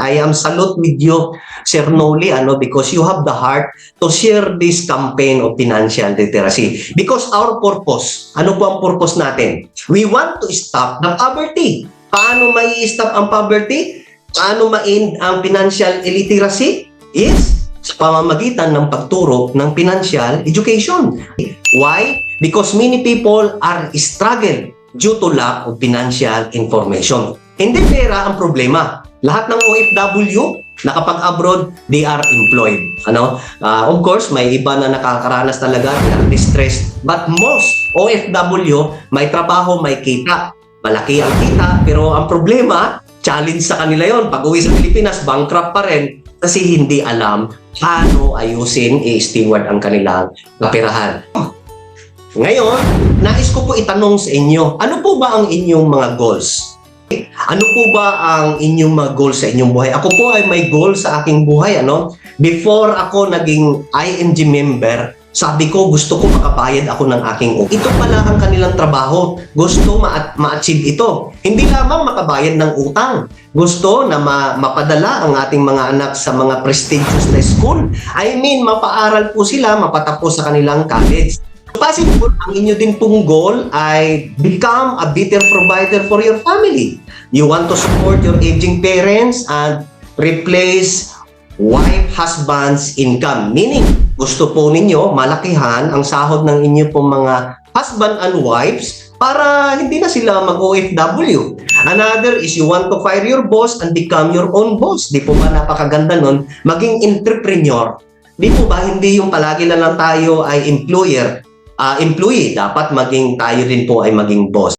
I am salute with you, Sir Noli, because you have the heart to share this campaign of financial literacy. Because our purpose, ano po ang purpose natin? We want to stop the poverty. Paano mai-stop ang poverty? Paano ma-end ang financial illiteracy? Is sa pamamagitan ng pagturo ng financial education. Why? Because many people are struggle due to lack of financial information. Hindi pera ang problema. Lahat ng OFW nakapag-abroad, they are employed. Of course, may iba na nakakaranas talaga, they are distressed. But most OFW, may trabaho, may kita. Malaki ang kita, pero ang problema, challenge sa kanila yon. Pag-uwi sa Pilipinas, bankrupt pa rin kasi hindi alam paano ayusin, i-steward ang kanilang kaperahan. Ngayon, nais ko po itanong sa inyo, ano po ba ang inyong mga goals? Ano po ba ang inyong mga goals sa inyong buhay? Ako po ay may goal sa aking buhay. Before ako naging ING member, sabi ko gusto ko makabayad ako ng aking utang. Ito pala ang kanilang trabaho. Gusto ma-achieve ito. Hindi lamang makabayad ng utang. Gusto na mapadala ang ating mga anak sa mga prestigious na school. I mean, mapaaral po sila, mapatapos sa kanilang college. Possible, ang inyo din pong goal ay become a better provider for your family. You want to support your aging parents and replace husband's income. Meaning, gusto po ninyo malakihan ang sahod ng inyo pong mga husband and wives para hindi na sila mag-OFW. Another is you want to fire your boss and become your own boss. Di po ba napakaganda nun? Maging entrepreneur. Di po ba hindi yung palagi na lang tayo ay employee, dapat maging tayo din po ay maging boss.